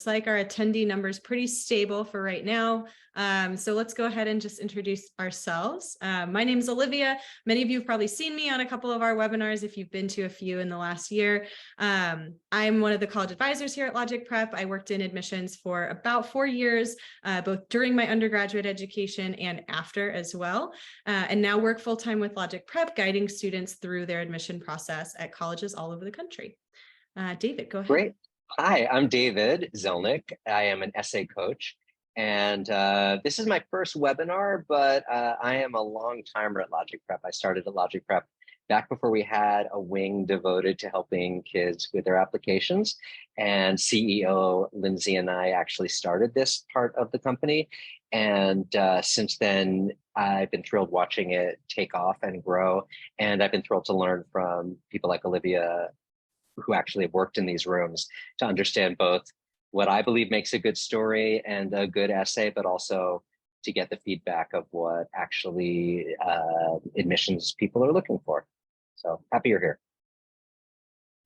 looks like our attendee number is pretty stable for right now. So let's go ahead and just introduce ourselves. My name is Olivia. Many of you have probably seen me on a couple of our webinars if you've been to a few in the last year. I'm one of the college advisors here at Logic Prep. I worked in admissions for about 4 years, both during my undergraduate education and after as well, and now work full-time with Logic Prep, guiding students through their admission process at colleges all over the country. David, go ahead. Great. Hi, I'm David Zelnick. I am an essay coach, and this is my first webinar, but I am a long timer at Logic Prep. I started at Logic Prep back before we had a wing devoted to helping kids with their applications, and CEO Lindsay and I actually started this part of the company. And since then, I've been thrilled watching it take off and grow, and I've been thrilled to learn from people like Olivia, who actually have worked in these rooms, to understand both what I believe makes a good story and a good essay, but also to get the feedback of what actually admissions people are looking for. So happy you're here.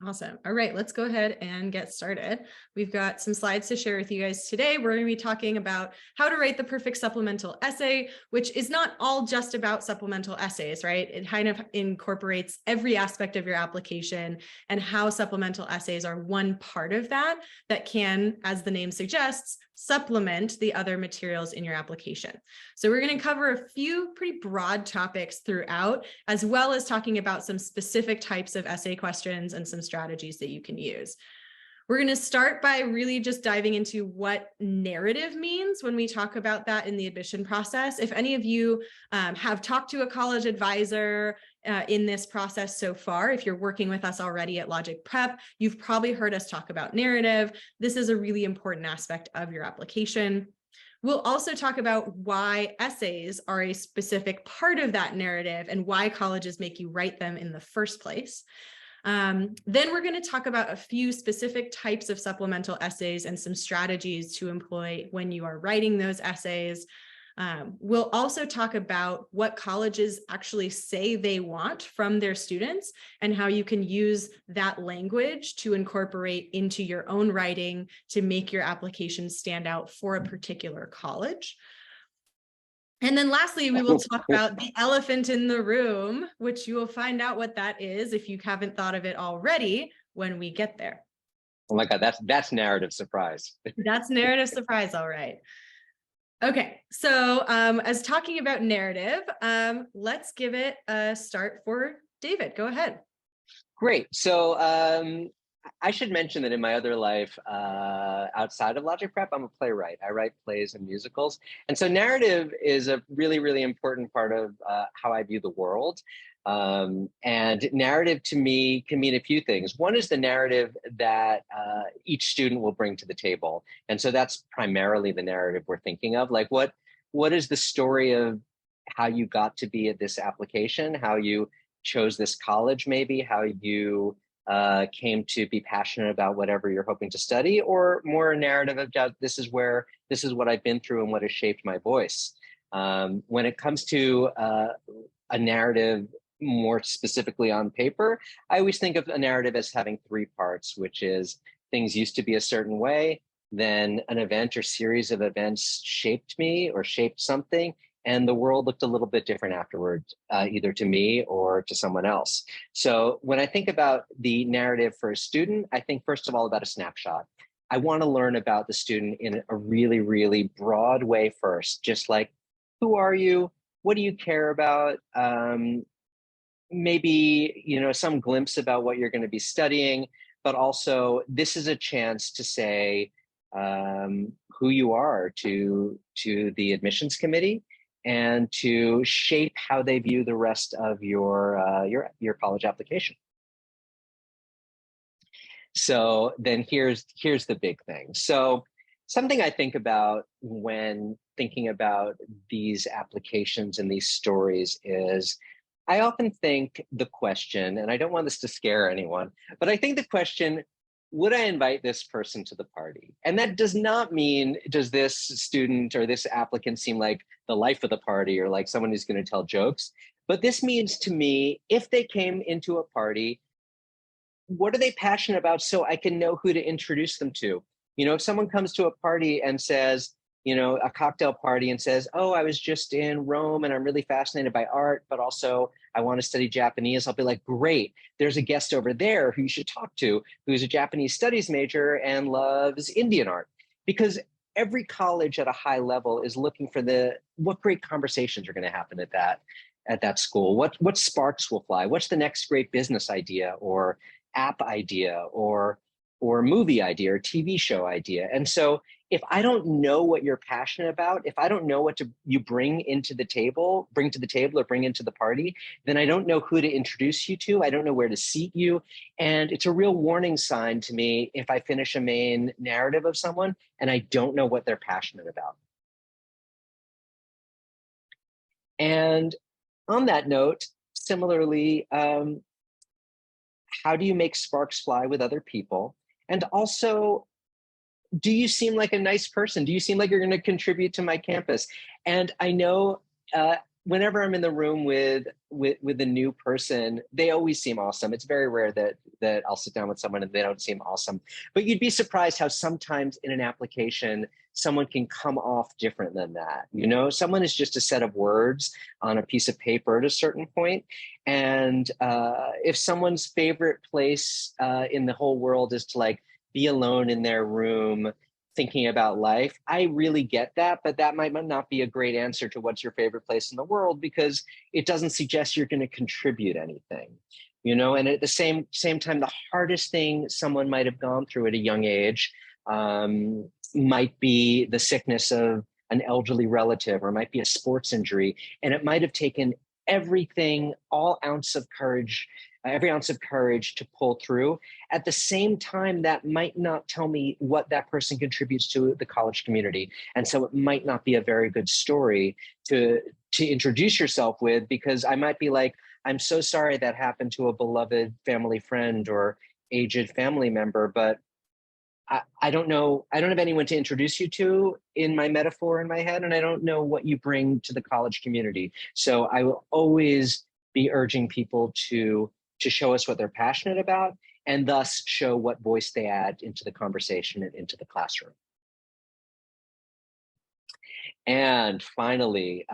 Awesome. All right, let's go ahead and get started. We've got some slides to share with you guys today. We're going to be talking about how to write the perfect supplemental essay, which is not all just about supplemental essays, right? It kind of incorporates every aspect of your application, and how supplemental essays are one part of that can, as the name suggests, supplement the other materials in your application. So we're going to cover a few pretty broad topics throughout, as well as talking about some specific types of essay questions and some strategies that you can use. We're going to start by really just diving into what narrative means when we talk about that in the admission process. If any of you have talked to a college advisor in this process so far, if you're working with us already at Logic Prep, you've probably heard us talk about narrative. This is a really important aspect of your application. We'll also talk about why essays are a specific part of that narrative and why colleges make you write them in the first place. Then we're going to talk about a few specific types of supplemental essays and some strategies to employ when you are writing those essays. We'll also talk about what colleges actually say they want from their students and how you can use that language to incorporate into your own writing to make your application stand out for a particular college. And then lastly, we will talk about the elephant in the room, which you will find out what that is if you haven't thought of it already when we get there. Oh my God, that's narrative surprise. That's narrative surprise, all right. Okay, so as talking about narrative, let's give it a start for David. Go ahead. Great. So I should mention that in my other life, outside of Logic Prep, I'm a playwright. I write plays and musicals. And so narrative is a really, really important part of how I view the world. And narrative to me can mean a few things. One is the narrative that each student will bring to the table. And so that's primarily the narrative we're thinking of. Like what is the story of how you got to be at this application, how you chose this college, maybe how you came to be passionate about whatever you're hoping to study, or more a narrative of this is what I've been through and what has shaped my voice. When it comes to a narrative more specifically on paper, I always think of a narrative as having 3 parts, which is things used to be a certain way, then an event or series of events shaped me or shaped something, and the world looked a little bit different afterwards, either to me or to someone else. So when I think about the narrative for a student, I think first of all about a snapshot. I want to learn about the student in a really, really broad way first, just like, who are you? What do you care about? Maybe, some glimpse about what you're going to be studying, but also this is a chance to say who you are to the admissions committee and to shape how they view the rest of your college application. So then here's the big thing. So something I think about when thinking about these applications and these stories is, I often think the question, and I don't want this to scare anyone, but I think the question, would I invite this person to the party? And that does not mean, does this student or this applicant seem like the life of the party or like someone who's going to tell jokes? But this means to me, if they came into a party, what are they passionate about so I can know who to introduce them to? If someone comes to a party and says, a cocktail party and says, oh, I was just in Rome and I'm really fascinated by art, but also I want to study Japanese, I'll be like, great, there's a guest over there who you should talk to, who's a Japanese studies major and loves Indian art. Because every college at a high level is looking for what great conversations are going to happen at that school. What sparks will fly? What's the next great business idea or app idea or movie idea or TV show idea? And so if I don't know what you're passionate about, if I don't know what you bring to the table or bring into the party, then I don't know who to introduce you to. I don't know where to seat you. And it's a real warning sign to me if I finish a main narrative of someone and I don't know what they're passionate about. And on that note, similarly, how do you make sparks fly with other people? And also, do you seem like a nice person? Do you seem like you're going to contribute to my campus? And I know whenever I'm in the room with a new person, they always seem awesome. It's very rare that I'll sit down with someone and they don't seem awesome. But you'd be surprised how sometimes in an application, someone can come off different than that. Someone is just a set of words on a piece of paper at a certain point. And if someone's favorite place in the whole world is to be alone in their room thinking about life, I really get that, but that might not be a great answer to what's your favorite place in the world, because it doesn't suggest you're going to contribute anything, and at the same time, the hardest thing someone might have gone through at a young age might be the sickness of an elderly relative, or might be a sports injury, and it might have taken everything, every ounce of courage to pull through. At the same time, that might not tell me what that person contributes to the college community. And so it might not be a very good story to introduce yourself with, because I might be like, I'm so sorry that happened to a beloved family friend or aged family member, but I don't know. I don't have anyone to introduce you to in my metaphor in my head, and I don't know what you bring to the college community. So I will always be urging people to show us what they're passionate about, and thus show what voice they add into the conversation and into the classroom. And finally,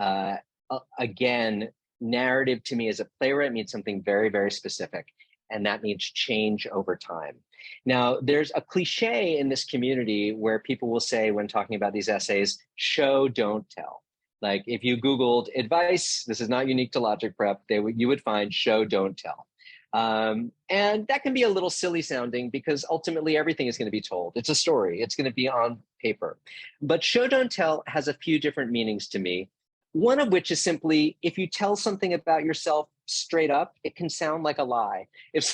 again, narrative to me as a playwright means something very, very specific, and that means change over time. Now, there's a cliche in this community where people will say, when talking about these essays, show, don't tell. Like if you Googled advice, this is not unique to Logic Prep, you would find show, don't tell. And that can be a little silly sounding, because ultimately everything is going to be told. It's a story. It's going to be on paper. But show, don't tell has a few different meanings to me. One of which is simply, if you tell something about yourself straight up, it can sound like a lie. If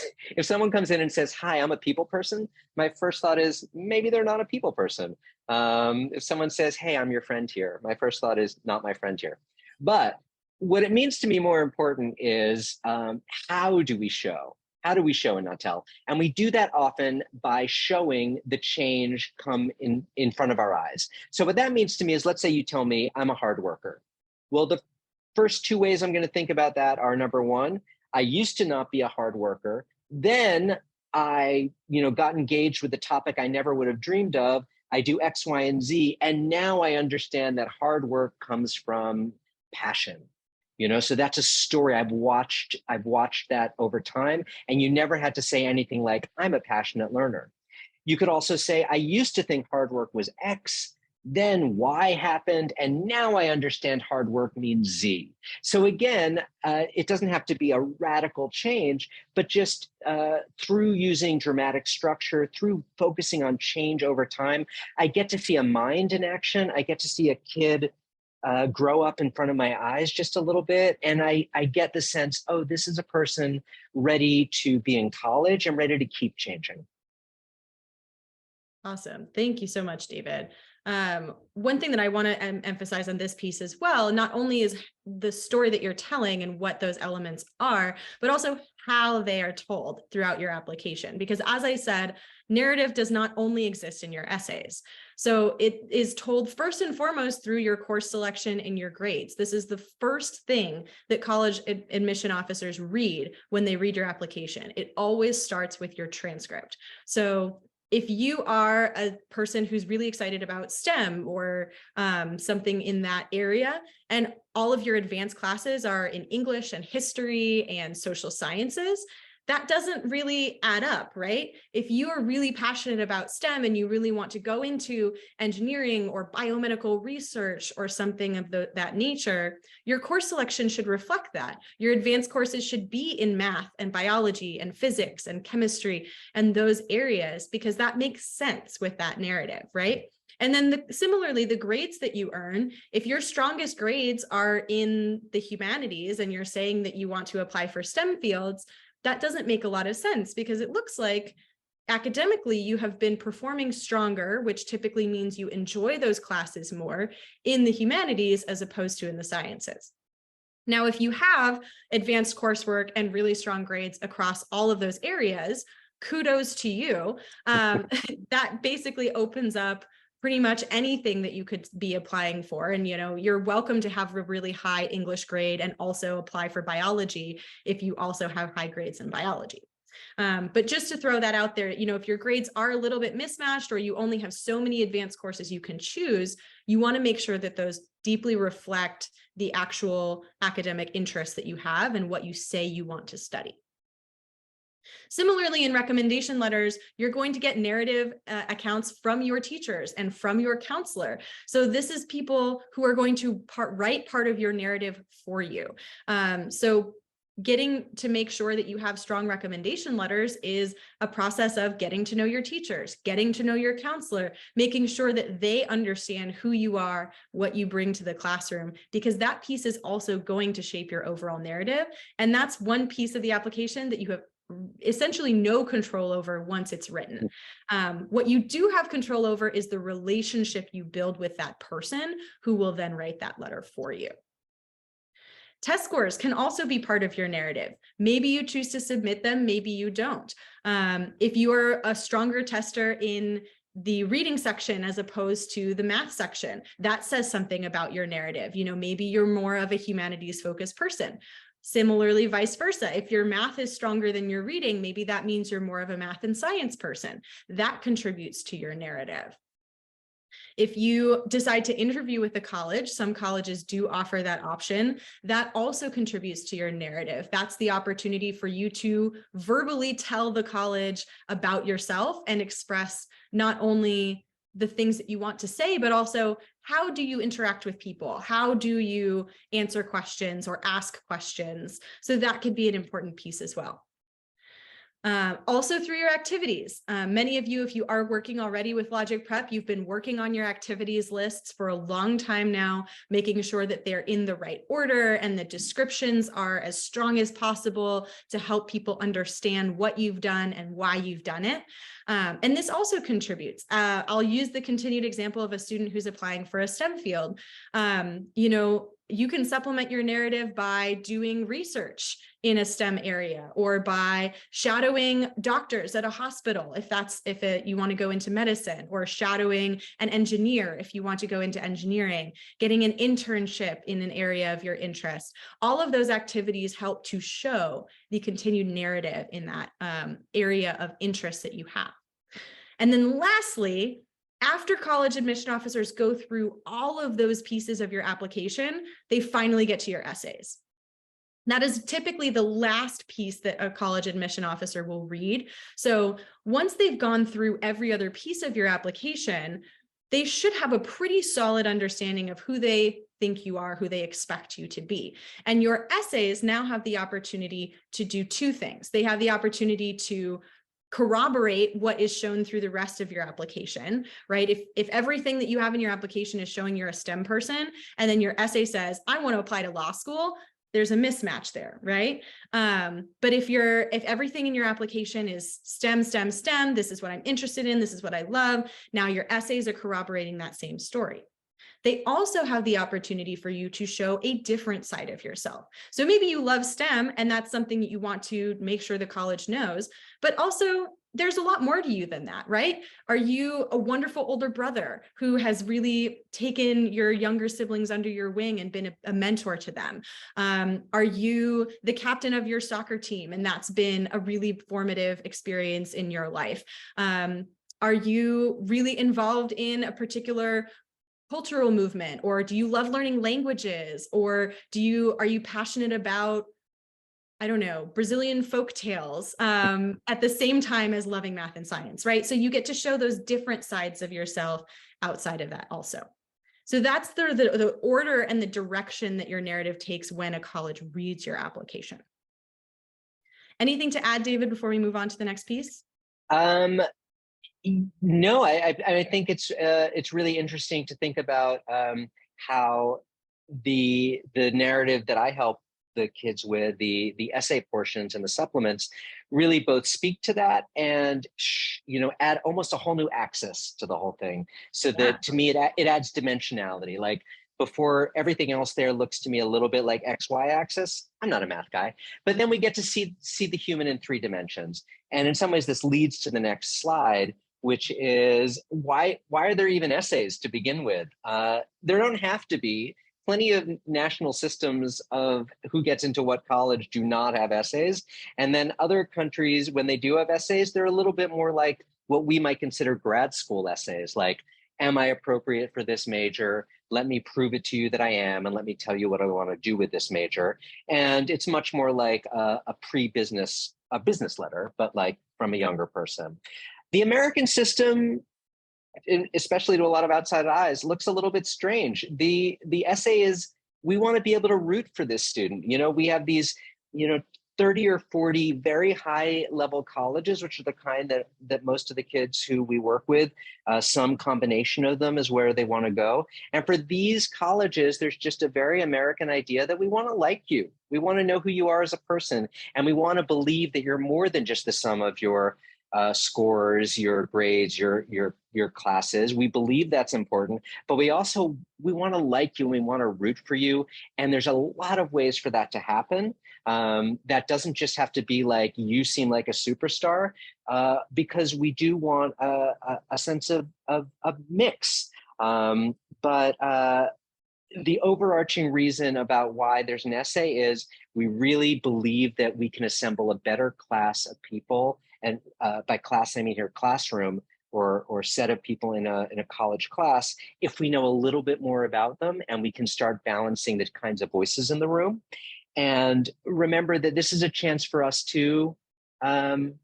someone comes in and says, hi, I'm a people person, my first thought is maybe they're not a people person. If someone says, hey, I'm your friend here, my first thought is not my friend here. But what it means to me more important is how do we show? How do we show and not tell? And we do that often by showing the change come in front of our eyes. So what that means to me is, let's say you tell me I'm a hard worker. Well, the first two ways I'm going to think about that are, number one, I used to not be a hard worker. Then I, got engaged with a topic I never would have dreamed of. I do X, Y, and Z. And now I understand that hard work comes from passion. So that's a story I've watched that over time. And you never had to say anything like, I'm a passionate learner. You could also say, I used to think hard work was X, then Y happened, and now I understand hard work means Z. So again, it doesn't have to be a radical change, but just through using dramatic structure, through focusing on change over time, I get to see a mind in action. I get to see a kid grow up in front of my eyes just a little bit. And I get the sense, oh, this is a person ready to be in college and ready to keep changing. Awesome. Thank you so much, David. One thing that I want to emphasize on this piece as well, not only is the story that you're telling and what those elements are, but also how they are told throughout your application. Because as I said, narrative does not only exist in your essays. So it is told first and foremost through your course selection and your grades. This is the first thing that college admission officers read when they read your application. It always starts with your transcript. So if you are a person who's really excited about STEM or something in that area, and all of your advanced classes are in English and history and social sciences, that doesn't really add up, right? If you are really passionate about STEM and you really want to go into engineering or biomedical research or something of that nature, your course selection should reflect that. Your advanced courses should be in math and biology and physics and chemistry and those areas, because that makes sense with that narrative, right? And then similarly, the grades that you earn, if your strongest grades are in the humanities and you're saying that you want to apply for STEM fields, that doesn't make a lot of sense, because it looks like academically you have been performing stronger, which typically means you enjoy those classes more in the humanities as opposed to in the sciences. Now, if you have advanced coursework and really strong grades across all of those areas, kudos to you. That basically opens up pretty much anything that you could be applying for. And, you're welcome to have a really high English grade and also apply for biology if you also have high grades in biology. But just to throw that out there, if your grades are a little bit mismatched or you only have so many advanced courses you can choose, you want to make sure that those deeply reflect the actual academic interests that you have and what you say you want to study. Similarly, in recommendation letters, you're going to get narrative accounts from your teachers and from your counselor. So this is people who are going to write part of your narrative for you. So getting to make sure that you have strong recommendation letters is a process of getting to know your teachers, getting to know your counselor, making sure that they understand who you are, what you bring to the classroom, because that piece is also going to shape your overall narrative. And that's one piece of the application that you have essentially no control over once it's written. What you do have control over is the relationship you build with that person who will then write that letter for you. Test scores can also be part of your narrative. Maybe you choose to submit them, maybe you don't. If you are a stronger tester in the reading section as opposed to the math section, that says something about your narrative. Maybe you're more of a humanities focused person. Similarly, vice versa. If your math is stronger than your reading, maybe that means you're more of a math and science person. That contributes to your narrative. If you decide to interview with the college, some colleges do offer that option. That also contributes to your narrative. That's the opportunity for you to verbally tell the college about yourself and express not only the things that you want to say, but also how do you interact with people? How do you answer questions or ask questions? So that could be an important piece as well. Also through your activities. Many of you, if you are working already with Logic Prep, you've been working on your activities lists for a long time now, making sure that they're in the right order and the descriptions are as strong as possible to help people understand what you've done and why you've done it. And this also contributes. I'll use the continued example of a student who's applying for a STEM field. You can supplement your narrative by doing research in a STEM area or by shadowing doctors at a hospital if you want to go into medicine, or shadowing an engineer if you want to go into engineering, getting an internship in an area of your interest. All of those activities help to show the continued narrative in that area of interest that you have. And then lastly, after college admission officers go through all of those pieces of your application, they finally get to your essays. That is typically the last piece that a college admission officer will read. So once they've gone through every other piece of your application, they should have a pretty solid understanding of who they think you are, who they expect you to be. And your essays now have the opportunity to do two things. They have the opportunity to corroborate what is shown through the rest of your application, right? If everything that you have in your application is showing you're a STEM person, and then your essay says, I want to apply to law school, there's a mismatch there, right? But if everything in your application is STEM, this is what I'm interested in, this is what I love, now your essays are corroborating that same story. They also have the opportunity for you to show a different side of yourself. So maybe you love STEM and that's something that you want to make sure the college knows, but also there's a lot more to you than that, right? Are you a wonderful older brother who has really taken your younger siblings under your wing and been a mentor to them? Are you the captain of your soccer team and that's been a really formative experience in your life? Are you really involved in a particular cultural movement, or do you love learning languages, or are you passionate about, I don't know, Brazilian folk tales at the same time as loving math and science, right? So you get to show those different sides of yourself outside of that also. So that's the order and the direction that your narrative takes when a college reads your application. Anything to add, David, before we move on to the next piece? Um, no, I think it's really interesting to think about how the narrative that I help the kids with, the essay portions and the supplements, really both speak to that and add almost a whole new axis to the whole thing. So Yeah. that to me it adds dimensionality. Like before, everything else there looks to me a little bit like XY axis. I'm not a math guy, but then we get to see the human in 3 dimensions. And in some ways, this leads to the next slide, which is why are there even essays to begin with? There don't have to be. Plenty of national systems of who gets into what college do not have essays. And then other countries, when they do have essays, they're a little bit more like what we might consider grad school essays, like, am I appropriate for this major? Let me prove it to you that I am, and let me tell you what I want to do with this major. And it's much more like a business letter, but like from a younger person. The American system, especially to a lot of outside eyes, looks a little bit strange. The essay is, we want to be able to root for this student. We have these, 30 or 40 very high level colleges, which are the kind that most of the kids who we work with, some combination of them is where they want to go. And for these colleges, there's just a very American idea that we want to like you. We want to know who you are as a person. And we want to believe that you're more than just the sum of your scores, your grades, your classes. We believe that's important, but we want to like you and we want to root for you. And there's a lot of ways for that to happen. That doesn't just have to be like, you seem like a superstar, because we do want a sense of mix. But the overarching reason about why there's an essay is we really believe that we can assemble a better class of people. And by class, I mean here classroom or set of people in a college class, if we know a little bit more about them and we can start balancing the kinds of voices in the room. And remember that this is a chance for us to, like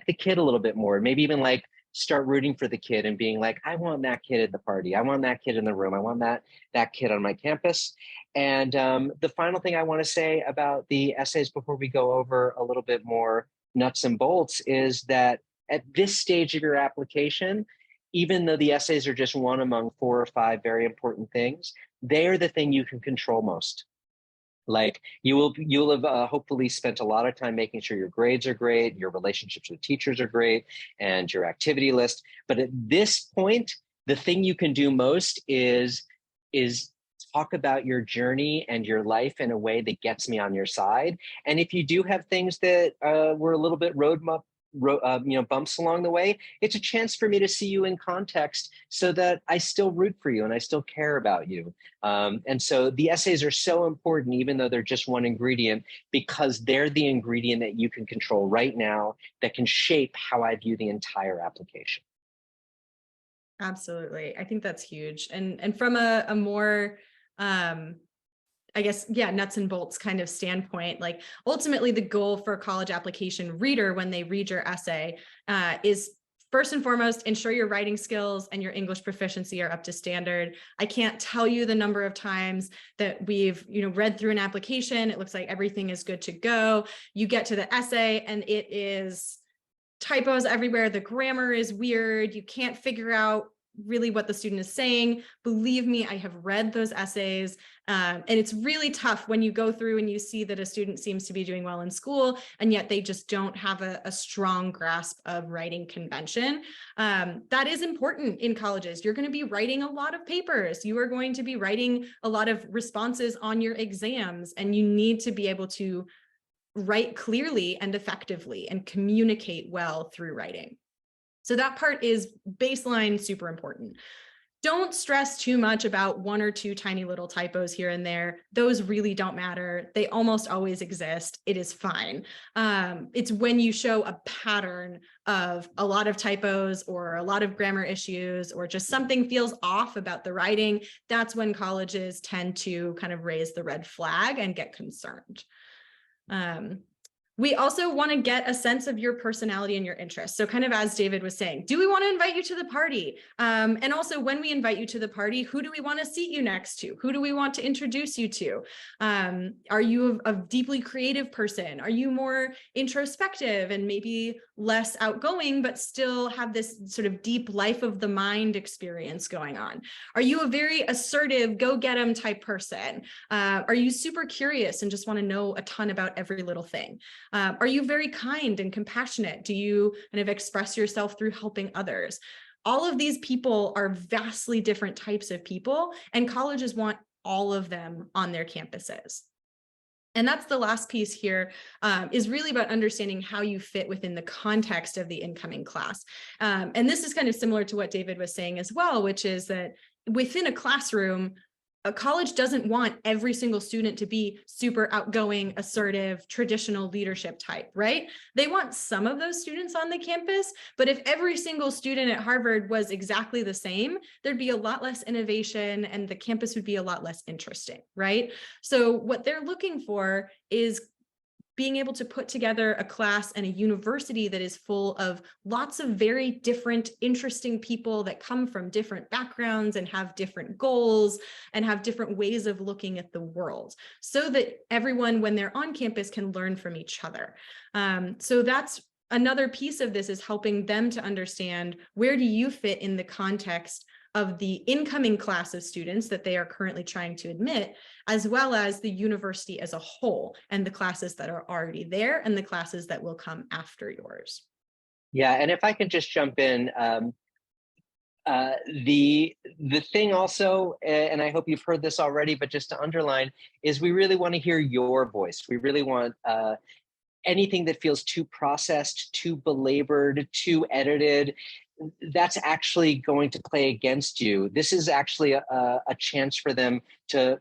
the kid a little bit more, maybe even like start rooting for the kid and being like, I want that kid at the party. I want that kid in the room. I want that kid on my campus. And the final thing I want to say about the essays before we go over a little bit more nuts and bolts is that at this stage of your application, even though the essays are just one among 4 or 5 very important things, they are the thing you can control most. Like you'll have hopefully spent a lot of time making sure your grades are great, your relationships with teachers are great, and your activity list. But at this point, the thing you can do most is talk about your journey and your life in a way that gets me on your side. And if you do have things that were a little bit bumps along the way, it's a chance for me to see you in context so that I still root for you and I still care about you. And so the essays are so important, even though they're just one ingredient, because they're the ingredient that you can control right now that can shape how I view the entire application. Absolutely. I think that's huge. And from a more, I guess, yeah, nuts and bolts kind of standpoint, like ultimately the goal for a college application reader when they read your essay is first and foremost, ensure your writing skills and your English proficiency are up to standard. I can't tell you the number of times that we've, read through an application. It looks like everything is good to go. You get to the essay and it is typos everywhere. The grammar is weird. You can't figure out really what the student is saying. Believe me, I have read those essays. And it's really tough when you go through and you see that a student seems to be doing well in school, and yet they just don't have a strong grasp of writing convention. That is important in colleges. You're going to be writing a lot of papers. You are going to be writing a lot of responses on your exams, and you need to be able to write clearly and effectively and communicate well through writing. So that part is baseline super important. Don't stress too much about one or two tiny little typos here and there. Those really don't matter. They almost always exist. It is fine. It's when you show a pattern of a lot of typos or a lot of grammar issues, or just something feels off about the writing, that's when colleges tend to kind of raise the red flag and get concerned. We also want to get a sense of your personality and your interests. So kind of as David was saying, do we want to invite you to the party? And also when we invite you to the party, who do we want to seat you next to? Who do we want to introduce you to? Are you a deeply creative person? Are you more introspective and maybe less outgoing, but still have this sort of deep life of the mind experience going on? Are you a very assertive, go get 'em type person? Are you super curious and just want to know a ton about every little thing? Are you very kind and compassionate? Do you kind of express yourself through helping others? All of these people are vastly different types of people, and colleges want all of them on their campuses. And that's the last piece here, is really about understanding how you fit within the context of the incoming class. And this is kind of similar to what David was saying as well, which is that within a classroom, a college doesn't want every single student to be super outgoing, assertive, traditional leadership type, right? They want some of those students on the campus, but if every single student at Harvard was exactly the same, there'd be a lot less innovation and the campus would be a lot less interesting, right? So what they're looking for is being able to put together a class and a university that is full of lots of very different, interesting people that come from different backgrounds and have different goals and have different ways of looking at the world, so that everyone, when they're on campus, can learn from each other. So that's another piece of this, is helping them to understand, where do you fit in the context of the incoming class of students that they are currently trying to admit, as well as the university as a whole, and the classes that are already there and the classes that will come after yours. Yeah, and if I can just jump in, the thing also, and I hope you've heard this already, but just to underline, is we really want to hear your voice. We really want anything that feels too processed, too belabored, too edited, that's actually going to play against you. This is actually a chance for them for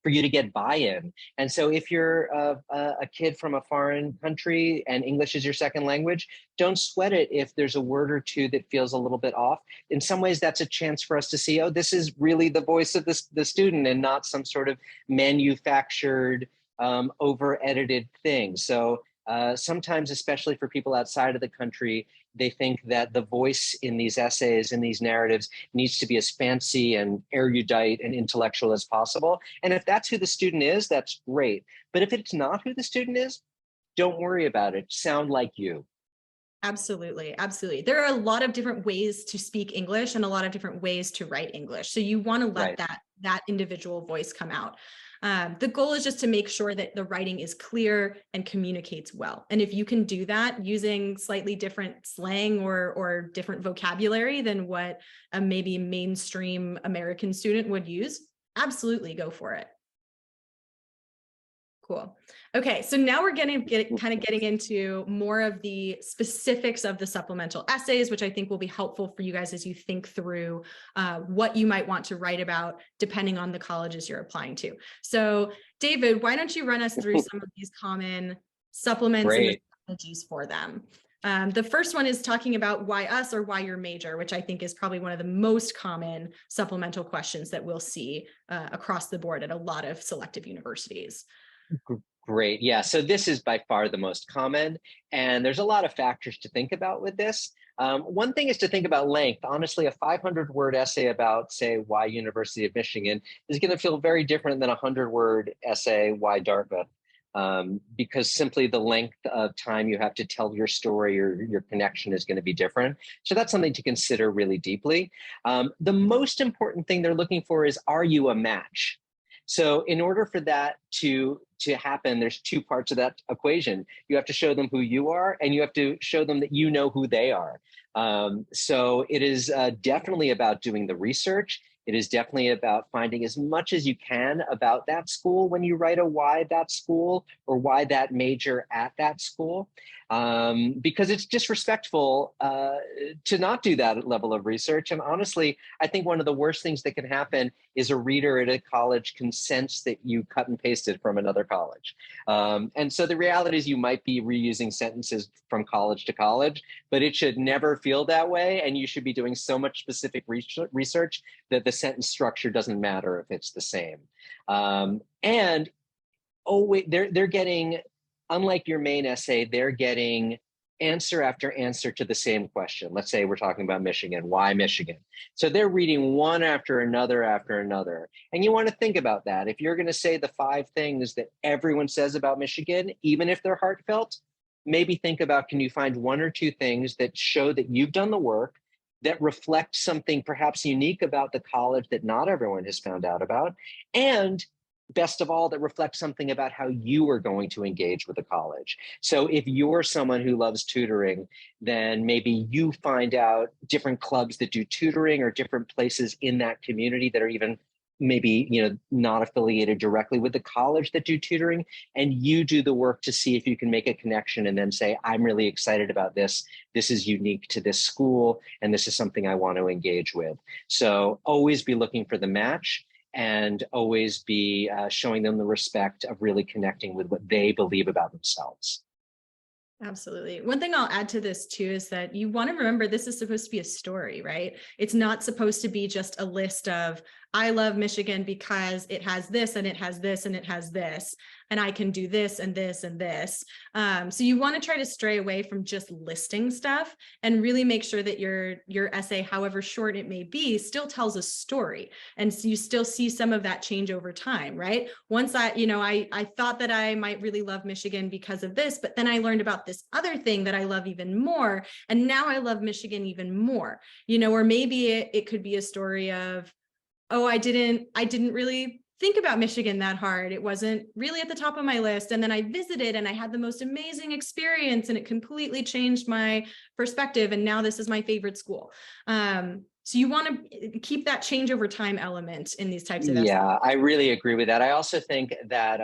you to get buy-in. And so if you're a kid from a foreign country and English is your second language, don't sweat it if there's a word or two that feels a little bit off. In some ways, that's a chance for us to see, oh, this is really the voice of the student and not some sort of manufactured, over-edited thing. So sometimes, especially for people outside of the country, they think that the voice in these essays, in these narratives, needs to be as fancy and erudite and intellectual as possible. And if that's who the student is, that's great. But if it's not who the student is, don't worry about it. Sound like you. Absolutely. Absolutely. There are a lot of different ways to speak English and a lot of different ways to write English. So you want to let Right. that individual voice come out. The goal is just to make sure that the writing is clear and communicates well. And if you can do that using slightly different slang or different vocabulary than what a maybe mainstream American student would use, absolutely go for it. Cool. Okay, so now we're getting into more of the specifics of the supplemental essays, which I think will be helpful for you guys as you think through what you might want to write about depending on the colleges you're applying to. So David, why don't you run us through some of these common supplements and the Great. strategies for them? The first one is talking about why us or why your major, which I think is probably one of the most common supplemental questions that we'll see across the board at a lot of selective universities. Great. Yeah. So this is by far the most common, and there's a lot of factors to think about with this. One thing is to think about length. Honestly, a 500-word essay about, say, why University of Michigan is going to feel very different than a 100-word essay, why Dartmouth, because simply the length of time you have to tell your story or your connection is going to be different. So that's something to consider really deeply. The most important thing they're looking for is, are you a match? So in order for that to happen, there's two parts of that equation. You have to show them who you are, and you have to show them that you know who they are. So it is definitely about doing the research. It is definitely about finding as much as you can about that school when you write a why that school or why that major at that school. because it's disrespectful to not do that level of research. And honestly, I think one of the worst things that can happen is a reader at a college can sense that you cut and pasted from another college. And so the reality is you might be reusing sentences from college to college, but it should never feel that way. And you should be doing so much specific research that the sentence structure doesn't matter if it's the same. And oh wait, they're getting, unlike your main essay, they're getting answer after answer to the same question. Let's say we're talking about Michigan. Why Michigan? So they're reading one after another after another. And you want to think about that. If you're going to say the 5 things that everyone says about Michigan, even if they're heartfelt, maybe think about, can you find 1 or 2 things that show that you've done the work, that reflect something perhaps unique about the college that not everyone has found out about, and best of all, that reflects something about how you are going to engage with the college. So if you're someone who loves tutoring, then maybe you find out different clubs that do tutoring or different places in that community that are even maybe, you know, not affiliated directly with the college that do tutoring, and you do the work to see if you can make a connection and then say, I'm really excited about this. This is unique to this school, and this is something I want to engage with. So always be looking for the match, and always be showing them the respect of really connecting with what they believe about themselves. Absolutely. One thing I'll add to this too is that you want to remember this is supposed to be a story, right? It's not supposed to be just a list of, I love Michigan because it has this and it has this and it has this, and I can do this and this and this. So you want to try to stray away from just listing stuff and really make sure that your essay, however short it may be, still tells a story. And so you still see some of that change over time, right? Once I thought that I might really love Michigan because of this, but then I learned about this other thing that I love even more. And now I love Michigan even more, or maybe it could be a story of, oh, I didn't really think about Michigan that hard. It wasn't really at the top of my list. And then I visited and I had the most amazing experience and it completely changed my perspective. And now this is my favorite school. So you want to keep that change over time element in these types of essays. Yeah, I really agree with that. I also think that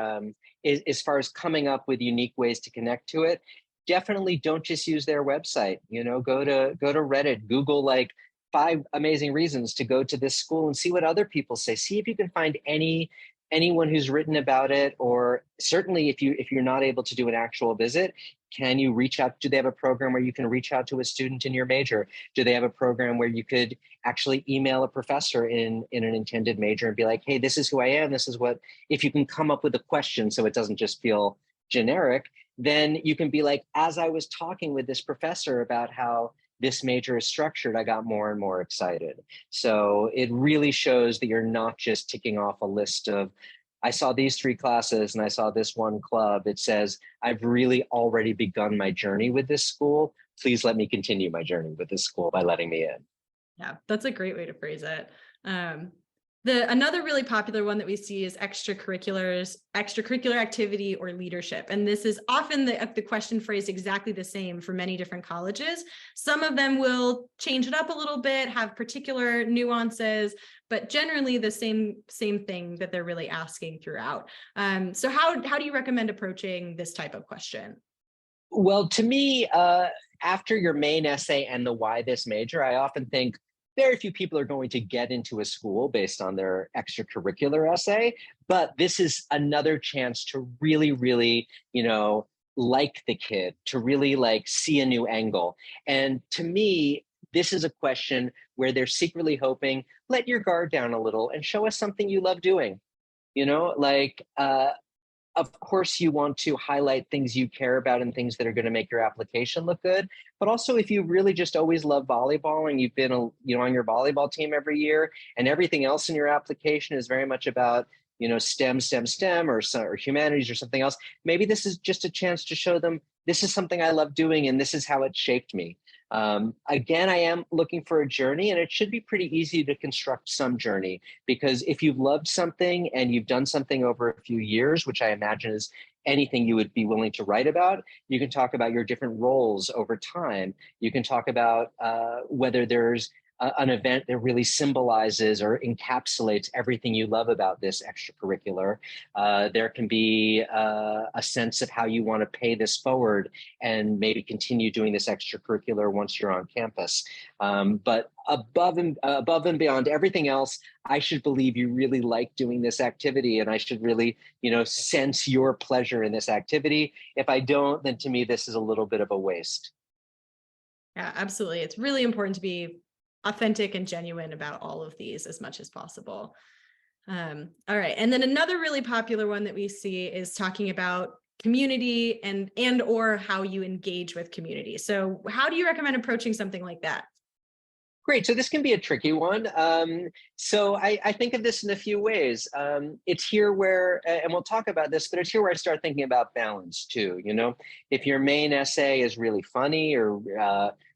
as far as coming up with unique ways to connect to it, definitely don't just use their website. Go to Reddit, Google like 5 amazing reasons to go to this school and see what other people say. See if you can find anyone who's written about it, or certainly if you're not able to do an actual visit, can you reach out? Do they have a program where you can reach out to a student in your major? Do they have a program where you could actually email a professor in an intended major and be like, hey, this is who I am. This is what, if you can come up with a question so it doesn't just feel generic, then you can be like, as I was talking with this professor about how this major is structured, I got more and more excited. So it really shows that you're not just ticking off a list of, I saw these 3 classes and I saw this one club. It says, I've really already begun my journey with this school. Please let me continue my journey with this school by letting me in. Yeah, that's a great way to phrase it. Another really popular one that we see is extracurricular activity or leadership. And this is often the question phrased exactly the same for many different colleges. Some of them will change it up a little bit, have particular nuances, but generally the same thing that they're really asking throughout. So how do you recommend approaching this type of question? Well, to me, after your main essay and the why this major, I often think very few people are going to get into a school based on their extracurricular essay, but this is another chance to really, really, like the kid, to really like see a new angle. And to me, this is a question where they're secretly hoping, let your guard down a little and show us something you love doing. Of course, you want to highlight things you care about and things that are going to make your application look good. But also, if you really just always love volleyball and you've been, on your volleyball team every year, and everything else in your application is very much about, STEM, or humanities or something else, maybe this is just a chance to show them this is something I love doing and this is how it shaped me. Again, I am looking for a journey, and it should be pretty easy to construct some journey, because if you've loved something and you've done something over a few years, which I imagine is anything you would be willing to write about, you can talk about your different roles over time. You can talk about whether there's an event that really symbolizes or encapsulates everything you love about this extracurricular. There can be a sense of how you want to pay this forward and maybe continue doing this extracurricular once you're on campus. But above and beyond everything else, I should believe you really like doing this activity, and I should really, sense your pleasure in this activity. If I don't, then to me, this is a little bit of a waste. Yeah, absolutely. It's really important to be authentic and genuine about all of these as much as possible. All right. And then another really popular one that we see is talking about community and or how you engage with community. So how do you recommend approaching something like that? Great. So this can be a tricky one. So I think of this in a few ways. It's here where, and we'll talk about this, but it's here where I start thinking about balance too. If your main essay is really funny or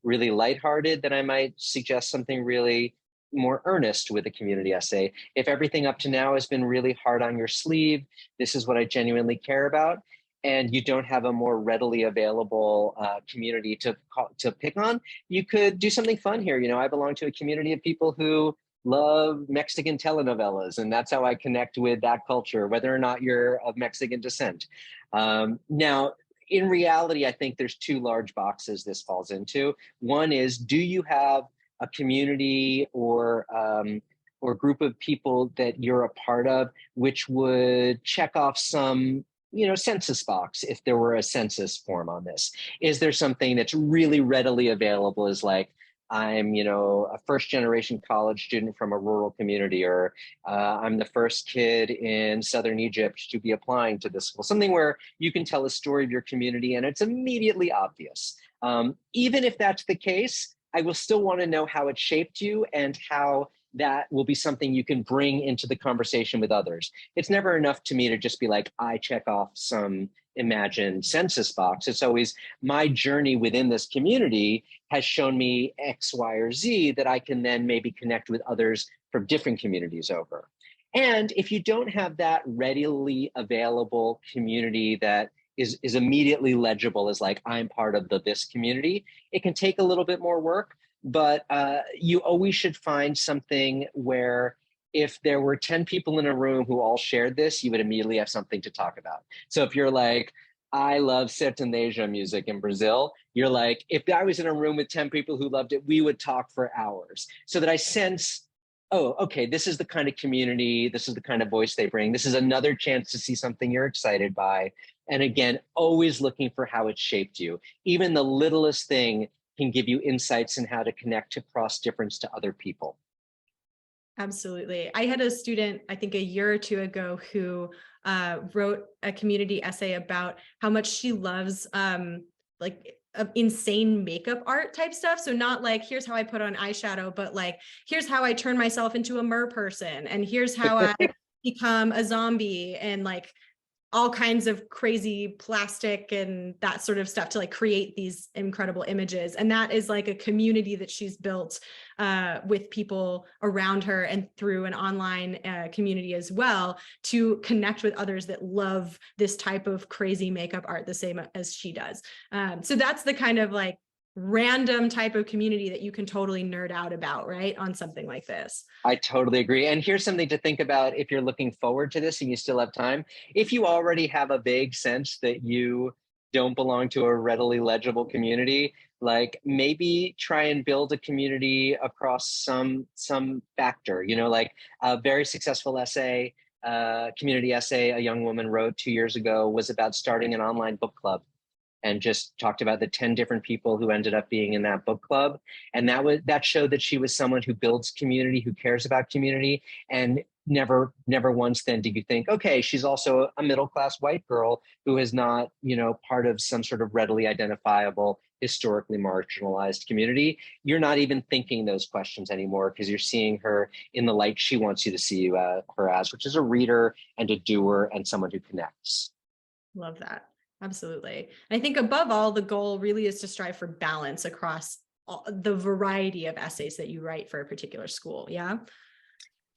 really lighthearted, then I might suggest something really more earnest with a community essay. If everything up to now has been really hard on your sleeve, this is what I genuinely care about, and you don't have a more readily available community to pick on, you could do something fun here. I belong to a community of people who love Mexican telenovelas, and that's how I connect with that culture, whether or not you're of Mexican descent. Now, in reality, I think there's two large boxes this falls into. One is, do you have a community or group of people that you're a part of, which would check off some census box if there were a census form on this? Is there something that's really readily available, is like, I'm, a first generation college student from a rural community, or I'm the first kid in Southern Egypt to be applying to this school, something where you can tell a story of your community and it's immediately obvious. Even if that's the case, I will still want to know how it shaped you and how that will be something you can bring into the conversation with others. It's never enough to me to just be like, I check off some imagined census box. It's always, my journey within this community has shown me X, Y, or Z that I can then maybe connect with others from different communities over. And if you don't have that readily available community that is immediately legible as like, I'm part of this community, it can take a little bit more work. But you always should find something where if there were 10 people in a room who all shared this, you would immediately have something to talk about. So if you're like, I love sertaneja music in Brazil, you're like, if I was in a room with 10 people who loved it, we would talk for hours. So that I sense, oh, okay, this is the kind of community, this is the kind of voice they bring. This is another chance to see something you're excited by. And again, always looking for how it shaped you. Even the littlest thing can give you insights in how to connect to cross difference to other people. Absolutely. I had a student, I think a year or two ago, who wrote a community essay about how much she loves insane makeup art type stuff. So not like, here's how I put on eyeshadow, but like, here's how I turn myself into a mer person. And here's how I become a zombie, and like all kinds of crazy plastic and that sort of stuff to like create these incredible images. And that is like a community that she's built with people around her and through an online community as well, to connect with others that love this type of crazy makeup art the same as she does. So that's the kind of like random type of community that you can totally nerd out about, right? On something like this. I totally agree. And here's something to think about if you're looking forward to this and you still have time. If you already have a vague sense that you don't belong to a readily legible community, like maybe try and build a community across some factor, like a very successful essay, community essay a young woman wrote 2 years ago was about starting an online book club, and just talked about the 10 different people who ended up being in that book club. And that showed that she was someone who builds community, who cares about community. And never once then did you think, okay, she's also a middle-class white girl who is not, part of some sort of readily identifiable, historically marginalized community. You're not even thinking those questions anymore because you're seeing her in the light she wants you to see her as, which is a reader and a doer and someone who connects. Love that. Absolutely. And I think above all, the goal really is to strive for balance across the variety of essays that you write for a particular school. Yeah.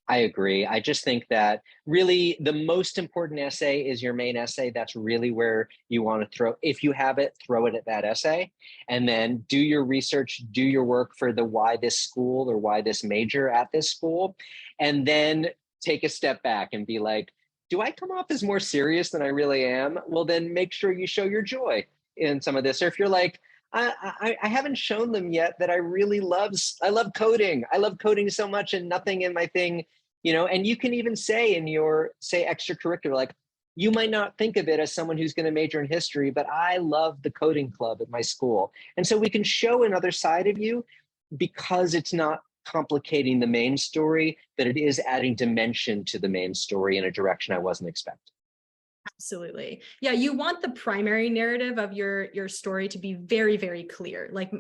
I agree. I just think that really the most important essay is your main essay. That's really where you want to throw, if you have it, throw it at that essay. And then do your research, do your work for the why this school or why this major at this school. And then take a step back and be like, do I come off as more serious than I really am? Well, then make sure you show your joy in some of this. Or if you're like, I haven't shown them yet that I really I love coding. I love coding so much and nothing in my thing, and you can even say in your, say, extracurricular, like, you might not think of it as someone who's going to major in history, but I love the coding club at my school. And so we can show another side of you because it's not complicating the main story, but it is adding dimension to the main story in a direction I wasn't expecting. Absolutely. Yeah, you want the primary narrative of your story to be very, very clear. Like,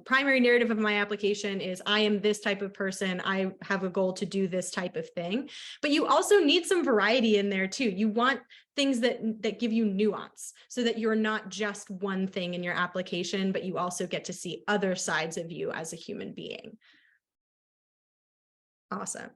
primary narrative of my application is I am this type of person. I have a goal to do this type of thing. But you also need some variety in there too. You want things that give you nuance so that you're not just one thing in your application, but you also get to see other sides of you as a human being. Awesome.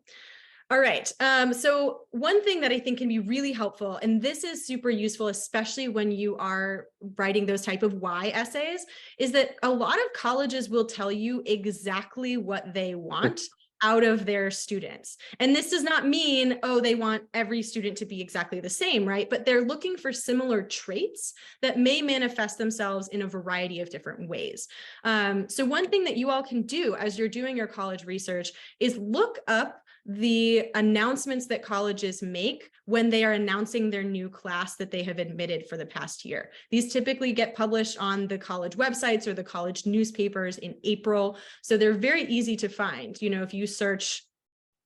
All right. So one thing that I think can be really helpful, and this is super useful, especially when you are writing those type of why essays, is that a lot of colleges will tell you exactly what they want out of their students. And this does not mean, oh, they want every student to be exactly the same, right? But they're looking for similar traits that may manifest themselves in a variety of different ways. So one thing that you all can do as you're doing your college research is look up the announcements that colleges make when they are announcing their new class that they have admitted for the past year. These typically get published on the college websites or the college newspapers in April. So they're very easy to find. If you search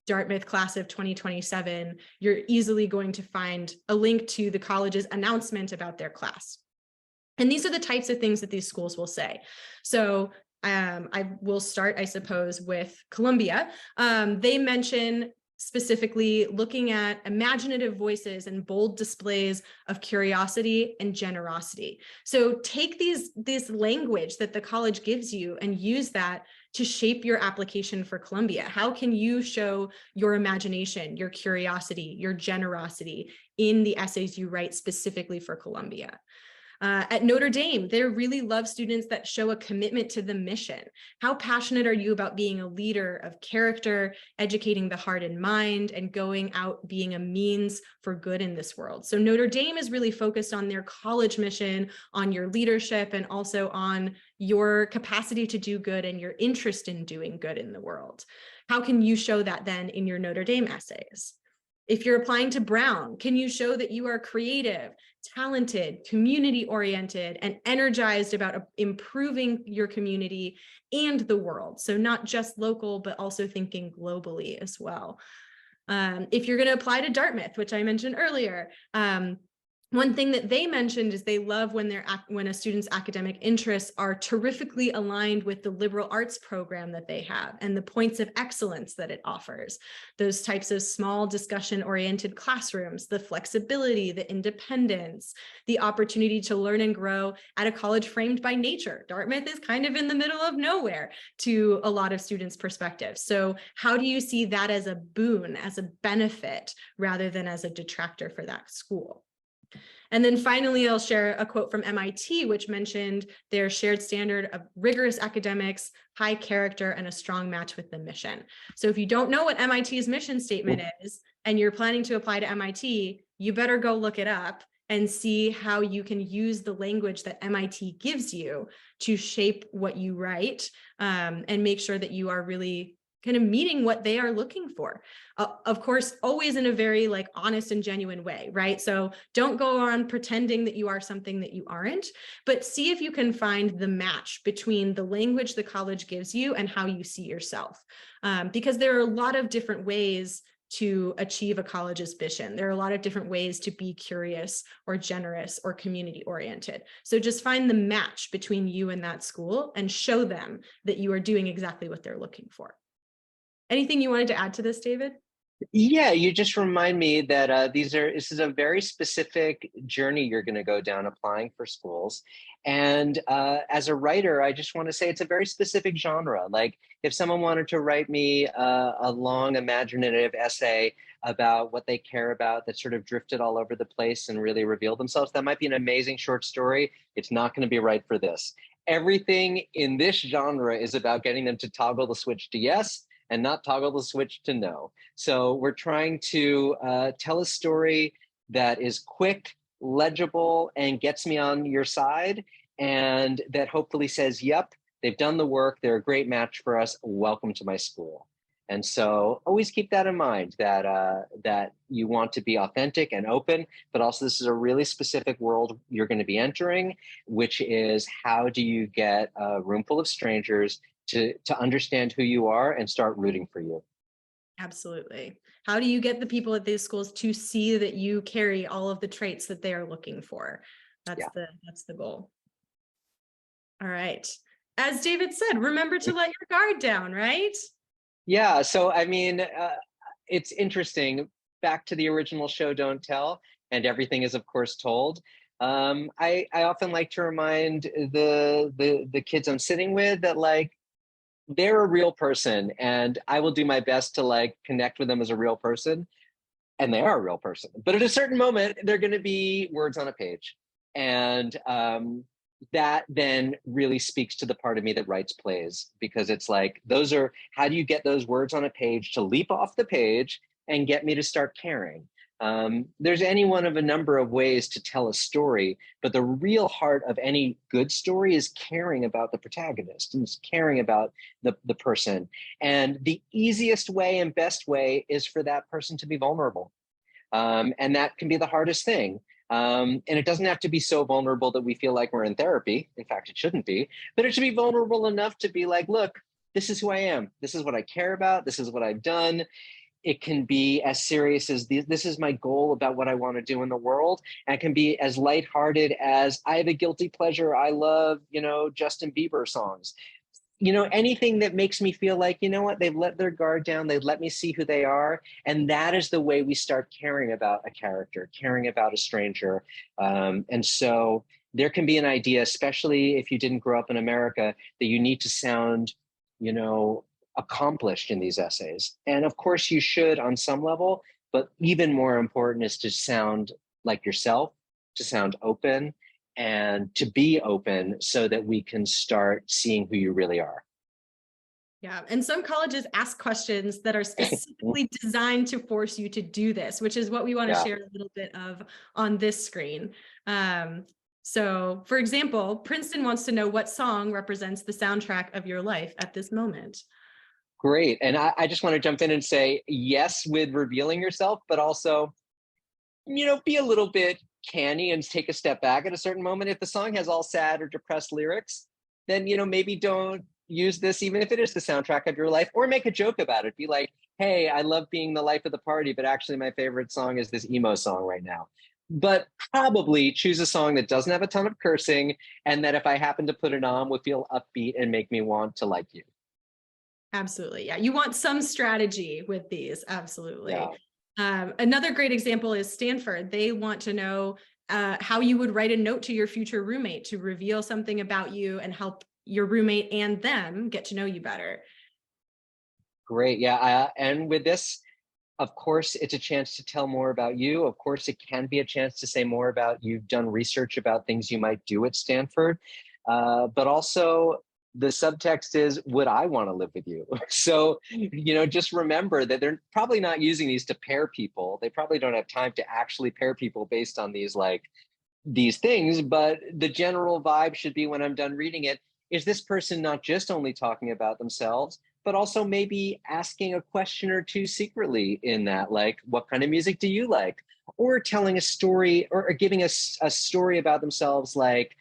Dartmouth class of 2027, you're easily going to find a link to the college's announcement about their class. And these are the types of things that these schools will say. So I will start, I suppose, with Columbia. They mention specifically looking at imaginative voices and bold displays of curiosity and generosity. So take this language that the college gives you and use that to shape your application for Columbia. How can you show your imagination, your curiosity, your generosity in the essays you write specifically for Columbia? At Notre Dame, they really love students that show a commitment to the mission. How passionate are you about being a leader of character, educating the heart and mind, and going out being a means for good in this world? So Notre Dame is really focused on their college mission, on your leadership, and also on your capacity to do good and your interest in doing good in the world. How can you show that then in your Notre Dame essays? If you're applying to Brown, can you show that you are creative, talented, community-oriented, and energized about improving your community and the world? So not just local, but also thinking globally as well. If you're going to apply to Dartmouth, which I mentioned earlier, one thing that they mentioned is they love when a student's academic interests are terrifically aligned with the liberal arts program that they have and the points of excellence that it offers. Those types of small discussion-oriented classrooms, the flexibility, the independence, the opportunity to learn and grow at a college framed by nature. Dartmouth is kind of in the middle of nowhere to a lot of students' perspectives. So how do you see that as a boon, as a benefit, rather than as a detractor for that school? And then finally, I'll share a quote from MIT, which mentioned their shared standard of rigorous academics, high character, and a strong match with the mission. So if you don't know what MIT's mission statement is, and you're planning to apply to MIT, you better go look it up and see how you can use the language that MIT gives you to shape what you write, and make sure that you are really kind of meeting what they are looking for. Of course, always in a very honest and genuine way, right? So don't go around pretending that you are something that you aren't, but see if you can find the match between the language the college gives you and how you see yourself. Because there are a lot of different ways to achieve a college's vision. There are a lot of different ways to be curious or generous or community oriented. So just find the match between you and that school and show them that you are doing exactly what they're looking for. Anything you wanted to add to this, David? Yeah, you just remind me that this is a very specific journey you're going to go down applying for schools. And as a writer, I just want to say it's a very specific genre. Like if someone wanted to write me a long imaginative essay about what they care about that sort of drifted all over the place and really revealed themselves, that might be an amazing short story. It's not going to be right for this. Everything in this genre is about getting them to toggle the switch to yes and not toggle the switch to no. So we're trying to tell a story that is quick, legible, and gets me on your side, and that hopefully says, yep, they've done the work. They're a great match for us. Welcome to my school. And so always keep that in mind, that that you want to be authentic and open, but also this is a really specific world you're going to be entering, which is how do you get a room full of strangers to understand who you are and start rooting for you. Absolutely. How do you get the people at these schools to see that you carry all of the traits that they are looking for? Yeah. That's the goal. All right. As David said, remember to let your guard down, right? Yeah. So, I mean, it's interesting. Back to the original show, Don't Tell, and everything is, of course, told. I often like to remind the kids I'm sitting with that like they're a real person, and I will do my best to like connect with them as a real person, and they are a real person. But at a certain moment, they're going to be words on a page, and that then really speaks to the part of me that writes plays, because it's like those are how do you get those words on a page to leap off the page and get me to start caring. There's any one of a number of ways to tell a story, but the real heart of any good story is caring about the protagonist and caring about the person. And the easiest way and best way is for that person to be vulnerable. And that can be the hardest thing. And it doesn't have to be so vulnerable that we feel like we're in therapy. In fact, it shouldn't be, but it should be vulnerable enough to be like, look, this is who I am. This is what I care about. This is what I've done. It can be as serious as this is my goal about what I want to do in the world. And it can be as lighthearted as I have a guilty pleasure. I love, Justin Bieber songs. Anything that makes me feel like, you know what, they've let their guard down, they've let me see who they are. And that is the way we start caring about a character, caring about a stranger. And so there can be an idea, especially if you didn't grow up in America, that you need to sound, accomplished in these essays. And of course you should on some level, but even more important is to sound like yourself, to sound open, and to be open so that we can start seeing who you really are. Yeah. And some colleges ask questions that are specifically designed to force you to do this, which is what we want to Yeah. share a little bit of on this screen. So, for example, Princeton wants to know what song represents the soundtrack of your life at this moment. Great. And I just want to jump in and say yes with revealing yourself, but also, be a little bit canny and take a step back at a certain moment. If the song has all sad or depressed lyrics, then, maybe don't use this, even if it is the soundtrack of your life, or make a joke about it. Be like, hey, I love being the life of the party, but actually my favorite song is this emo song right now. But probably choose a song that doesn't have a ton of cursing, and that if I happen to put it on would feel upbeat and make me want to like you. Absolutely. Yeah. You want some strategy with these. Absolutely. Yeah. Another great example is Stanford. They want to know how you would write a note to your future roommate to reveal something about you and help your roommate and them get to know you better. Great. Yeah. And with this, of course, it's a chance to tell more about you. Of course, it can be a chance to say more about you've done research about things you might do at Stanford. But also, the subtext is, would I want to live with you? So, just remember that they're probably not using these to pair people. They probably don't have time to actually pair people based on these things. But the general vibe should be when I'm done reading it, is this person not just only talking about themselves, but also maybe asking a question or two secretly in that, like, what kind of music do you like? Or telling a story or giving us a story about themselves, like,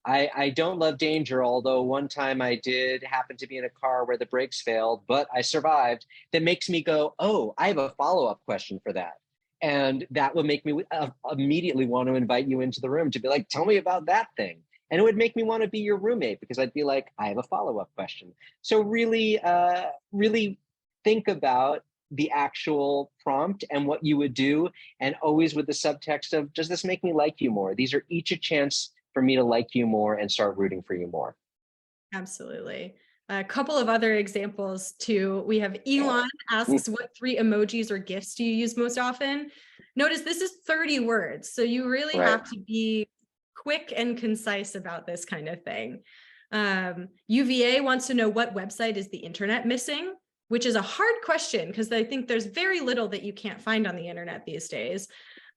I don't love danger, although one time I did happen to be in a car where the brakes failed, but I survived. That makes me go, oh, I have a follow-up question for that. And that would make me immediately want to invite you into the room to be like, tell me about that thing. And it would make me want to be your roommate, because I'd be like, I have a follow-up question. So really, really think about the actual prompt and what you would do, and always with the subtext of, does this make me like you more? These are each a chance for me to like you more and start rooting for you more. Absolutely. A couple of other examples too. We have Elon asks, what 3 emojis or GIFs do you use most often? Notice this is 30 words, so you really Right. have to be quick and concise about this kind of thing. UVA wants to know, what website is the internet missing? Which is a hard question because I think there's very little that you can't find on the internet these days.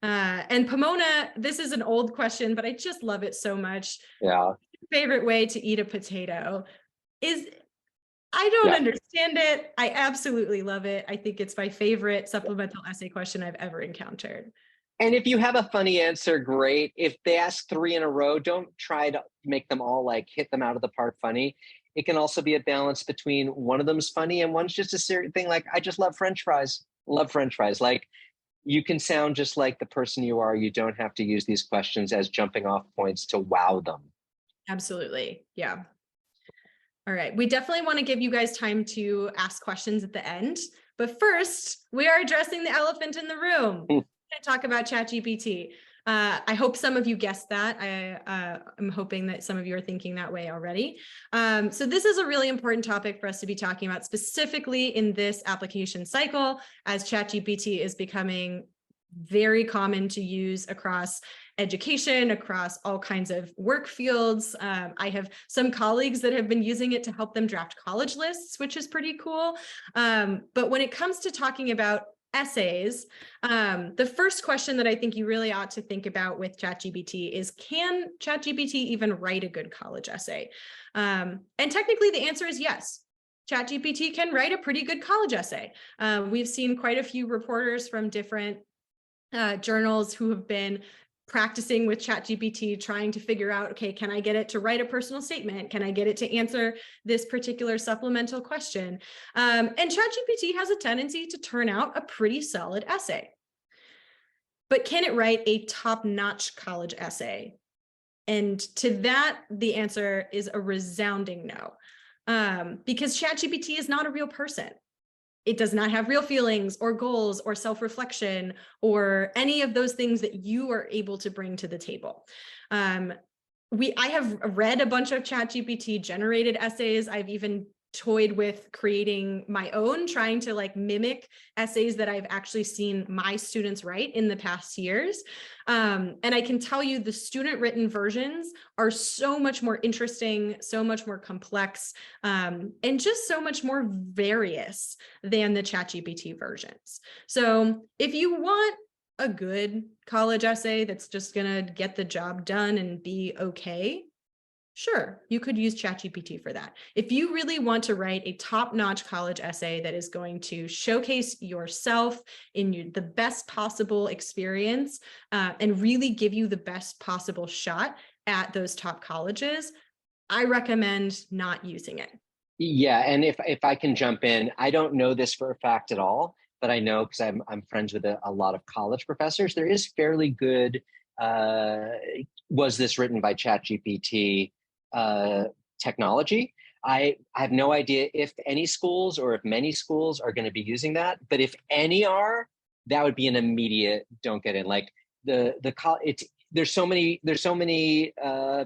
And Pomona, this is an old question, but I just love it so much. Yeah. Favorite way to eat a potato is, I don't understand it. I absolutely love it. I think it's my favorite supplemental essay question I've ever encountered. And if you have a funny answer, great. If they ask 3 in a row, don't try to make them all like hit them out of the park funny. It can also be a balance between one of them's funny and one's just a serious thing. Like, I just love French fries. Love French fries. Like, you can sound just like the person you are. You don't have to use these questions as jumping off points to wow them. Absolutely. Yeah. All right. We definitely want to give you guys time to ask questions at the end. But first, we are addressing the elephant in the room. We're going to talk about ChatGPT. I hope some of you guessed that. I'm hoping that some of you are thinking that way already. So this is a really important topic for us to be talking about, specifically in this application cycle, as ChatGPT is becoming very common to use across education, across all kinds of work fields. I have some colleagues that have been using it to help them draft college lists, which is pretty cool. But when it comes to talking about essays, the first question that I think you really ought to think about with ChatGPT is, can ChatGPT even write a good college essay? And technically the answer is yes. ChatGPT can write a pretty good college essay. We've seen quite a few reporters from different journals who have been practicing with ChatGPT, trying to figure out, okay, can I get it to write a personal statement? Can I get it to answer this particular supplemental question? And ChatGPT has a tendency to turn out a pretty solid essay. But can it write a top-notch college essay? And to that, the answer is a resounding no, because ChatGPT is not a real person. It does not have real feelings or goals or self-reflection or any of those things that you are able to bring to the table. I have read a bunch of ChatGPT generated essays. I've even toyed with creating my own, trying to like mimic essays that I've actually seen my students write in the past years. And I can tell you the student written versions are so much more interesting, so much more complex, and just so much more various than the ChatGPT versions. So if you want a good college essay that's just gonna get the job done and be okay, sure, you could use ChatGPT for that. If you really want to write a top-notch college essay that is going to showcase yourself in the best possible experience and really give you the best possible shot at those top colleges, I recommend not using it. Yeah, and if I can jump in, I don't know this for a fact at all, but I know because I'm friends with a lot of college professors. There is fairly good. Was this written by ChatGPT technology? I have no idea if any schools or if many schools are going to be using that, but if any are, that would be an immediate don't get in. Like there's so many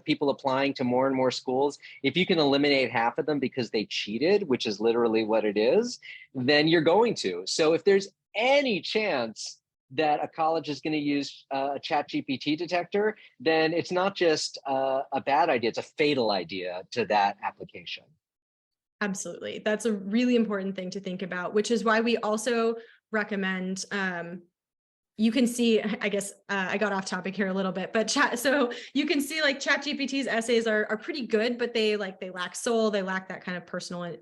people applying to more and more schools. If you can eliminate half of them because they cheated, which is literally what it is, then you're going to. So if there's any chance that a college is going to use a ChatGPT detector, then it's not just a bad idea, it's a fatal idea to that application. Absolutely. That's a really important thing to think about, which is why we also recommend, you can see, I guess I got off topic here a little bit, but so you can see like ChatGPT's essays are pretty good, but they lack soul. They lack that kind of personal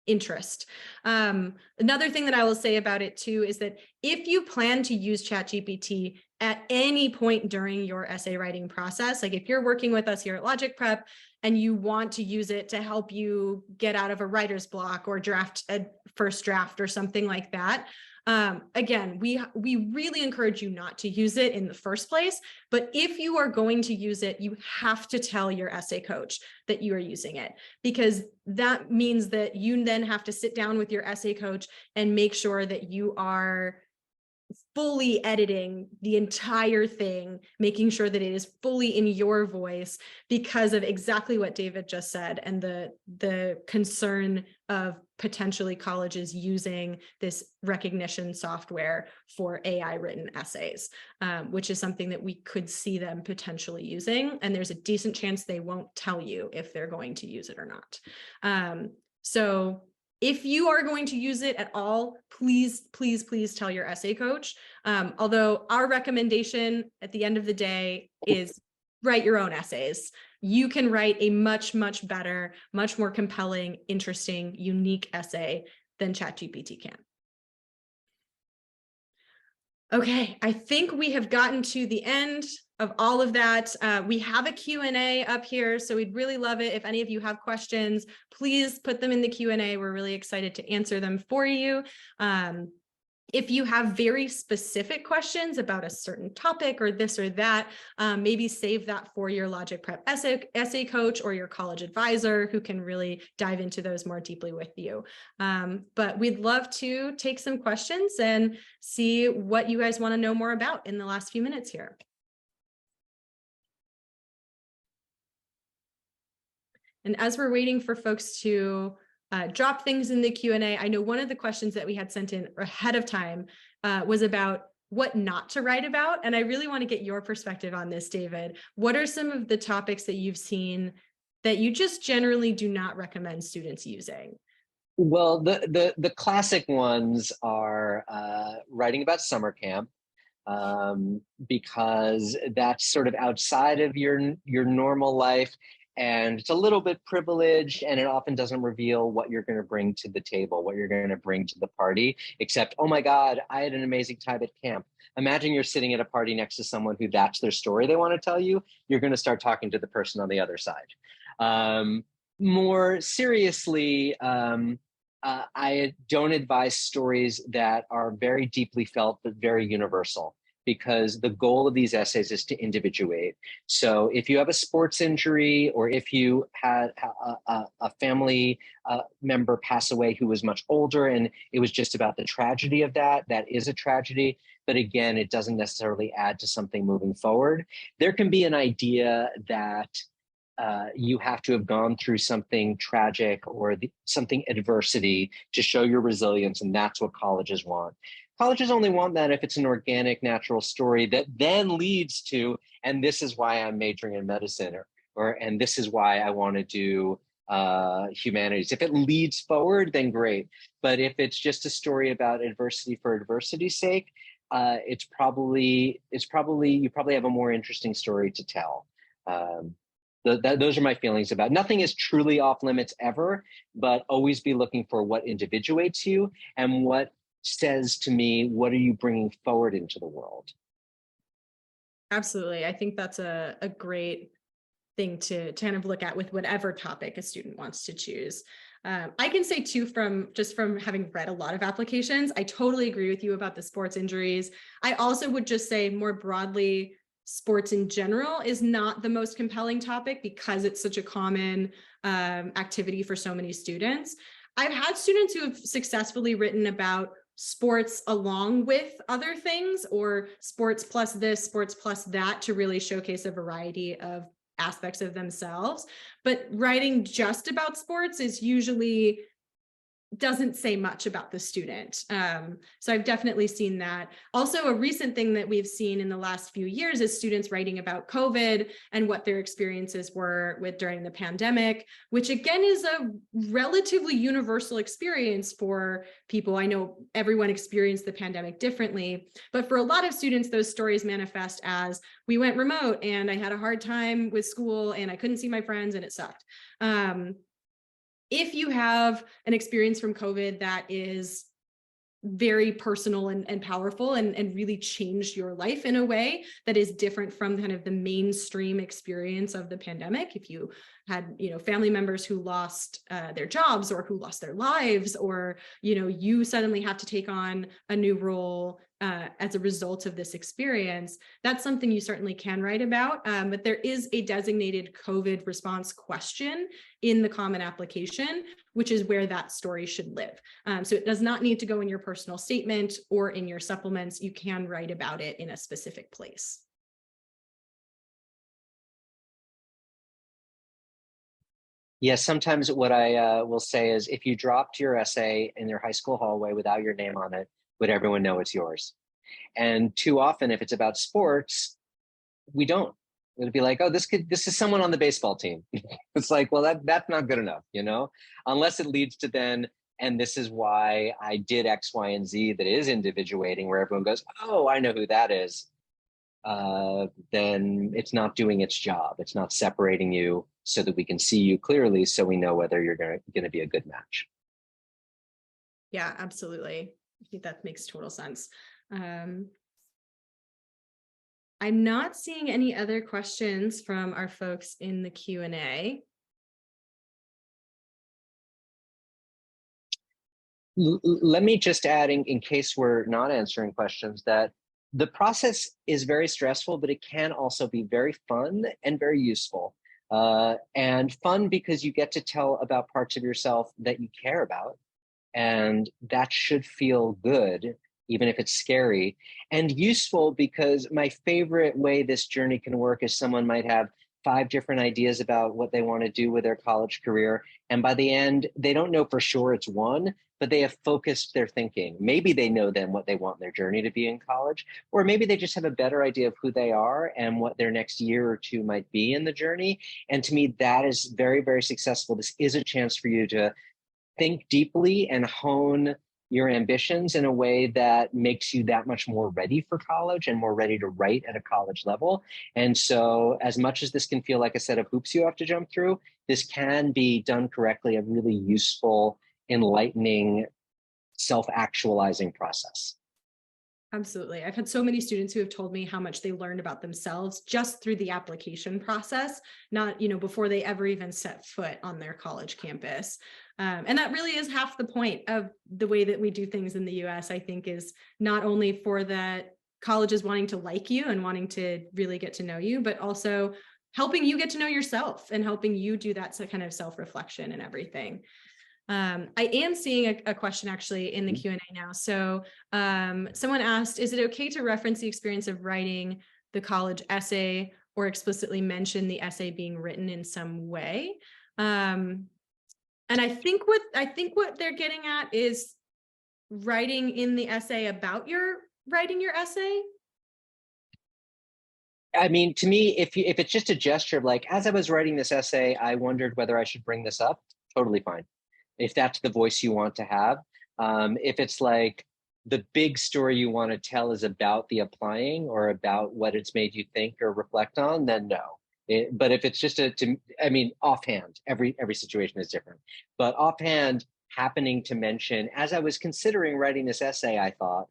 interest. Another thing that I will say about it too is that if you plan to use ChatGPT at any point during your essay writing process. Like if you're working with us here at Logic Prep and you want to use it to help you get out of a writer's block or draft a first draft or something like that, again, we really encourage you not to use it in the first place. But if you are going to use it, you have to tell your essay coach that you are using it, because that means that you then have to sit down with your essay coach and make sure that you are fully editing the entire thing, making sure that it is fully in your voice, because of exactly what David just said and the concern of potentially colleges using this recognition software for AI written essays, which is something that we could see them potentially using. And there's a decent chance they won't tell you if they're going to use it or not. So if you are going to use it at all, please, please, please tell your essay coach. Although our recommendation at the end of the day is write your own essays. You can write a much, much better, much more compelling, interesting, unique essay than ChatGPT can. Okay, I think we have gotten to the end of all of that. We have a Q&A up here, so we'd really love it if any of you have questions, please put them in the Q&A. We're really excited to answer them for you. If you have very specific questions about a certain topic or this or that, maybe save that for your Logic Prep essay coach or your college advisor, who can really dive into those more deeply with you. But we'd love to take some questions and see what you guys want to know more about in the last few minutes here. And as we're waiting for folks to drop things in the Q&A, I know one of the questions that we had sent in ahead of time was about what not to write about. And I really want to get your perspective on this, David. What are some of the topics that you've seen that you just generally do not recommend students using? Well, the classic ones are writing about summer camp, because that's sort of outside of your normal life, and it's a little bit privileged, and it often doesn't reveal what you're going to bring to the table, what you're going to bring to the party, except, oh my God, I had an amazing time at camp. Imagine you're sitting at a party next to someone who that's their story they want to tell you. You're going to start talking to the person on the other side. More seriously, I don't advise stories that are very deeply felt but very universal, because the goal of these essays is to individuate. So if you have a sports injury, or if you had a family member pass away who was much older and it was just about the tragedy of that, that is a tragedy. But again, it doesn't necessarily add to something moving forward. There can be an idea that you have to have gone through something tragic or something adversity to show your resilience, and that's what colleges want. Colleges only want that if it's an organic, natural story that then leads to, and this is why I'm majoring in medicine, and this is why I want to do humanities. If it leads forward, then great. But if it's just a story about adversity for adversity's sake, you probably have a more interesting story to tell. Those are my feelings about it. Nothing is truly off limits ever, but always be looking for what individuates you and what says to me, what are you bringing forward into the world? Absolutely. I think that's a great thing to kind of look at with whatever topic a student wants to choose. I can say too, from having read a lot of applications, I totally agree with you about the sports injuries. I also would just say more broadly, sports in general is not the most compelling topic because it's such a common activity for so many students. I've had students who have successfully written about sports along with other things, or sports plus this, sports plus that, to really showcase a variety of aspects of themselves. But writing just about sports is usually doesn't say much about the student. So I've definitely seen that. Also, a recent thing that we've seen in the last few years is students writing about COVID and what their experiences were with during the pandemic, which again is a relatively universal experience for people. I know everyone experienced the pandemic differently, but for a lot of students, those stories manifest as, we went remote and I had a hard time with school and I couldn't see my friends and it sucked. If you have an experience from COVID that is very personal and powerful and really changed your life in a way that is different from kind of the mainstream experience of the pandemic. If you had, family members who lost their jobs or who lost their lives, or, you suddenly have to take on a new role as a result of this experience, that's something you certainly can write about. But there is a designated COVID response question in the Common Application, which is where that story should live. So it does not need to go in your personal statement or in your supplements. You can write about it in a specific place. Yes, sometimes what I will say is if you dropped your essay in your high school hallway without your name on it, would everyone know it's yours? And too often, if it's about sports, we don't. It'd be like, oh, this is someone on the baseball team. It's like, well, that's not good enough, unless it leads to then, and this is why I did X, Y, and Z that is individuating, where everyone goes, oh, I know who that is. Then it's not doing its job. It's not separating you so that we can see you clearly, so we know whether you're going to be a good match. Yeah, absolutely. I think that makes total sense. I'm not seeing any other questions from our folks in the Q&A. Let me just add, in case we're not answering questions, that the process is very stressful, but it can also be very fun and very useful. And fun because you get to tell about parts of yourself that you care about, and that should feel good, even if it's scary. And useful because my favorite way this journey can work is someone might have 5 different ideas about what they want to do with their college career. And by the end, they don't know for sure it's one, but they have focused their thinking. Maybe they know then what they want their journey to be in college, or maybe they just have a better idea of who they are and what their next year or two might be in the journey. And to me, that is very, very successful. This is a chance for you to think deeply and hone your ambitions in a way that makes you that much more ready for college and more ready to write at a college level. And so as much as this can feel like a set of hoops you have to jump through, this can be done correctly, a really useful, enlightening, self-actualizing process. Absolutely. I've had so many students who have told me how much they learned about themselves just through the application process, not, before they ever even set foot on their college campus. And that really is half the point of the way that we do things in the US, I think, is not only for the colleges wanting to like you and wanting to really get to know you, but also helping you get to know yourself and helping you do that kind of self-reflection and everything. I am seeing a question actually in the Q&A now. So someone asked, is it okay to reference the experience of writing the college essay or explicitly mention the essay being written in some way? And I think what they're getting at is writing in the essay about writing your essay. I mean, to me, if it's just a gesture of like, as I was writing this essay, I wondered whether I should bring this up, totally fine. If that's the voice you want to have. If it's like the big story you want to tell is about the applying or about what it's made you think or reflect on, then no. But if it's just offhand, every situation is different. But offhand, happening to mention, as I was considering writing this essay, I thought,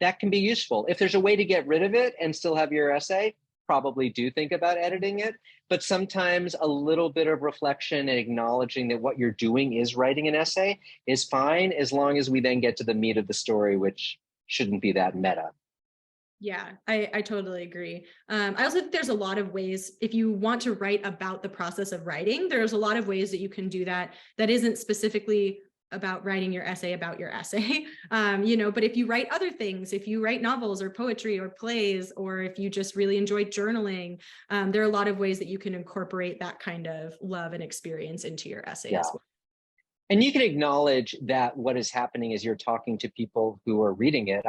that can be useful. If there's a way to get rid of it and still have your essay, probably do think about editing it. But sometimes a little bit of reflection and acknowledging that what you're doing is writing an essay is fine, as long as we then get to the meat of the story, which shouldn't be that meta. Yeah, I totally agree. I also think there's a lot of ways, if you want to write about the process of writing, there's a lot of ways that you can do that isn't specifically about writing your essay about your essay. But if you write other things, if you write novels or poetry or plays, or if you just really enjoy journaling, there are a lot of ways that you can incorporate that kind of love and experience into your essay as well. And you can acknowledge that what is happening is you're talking to people who are reading it.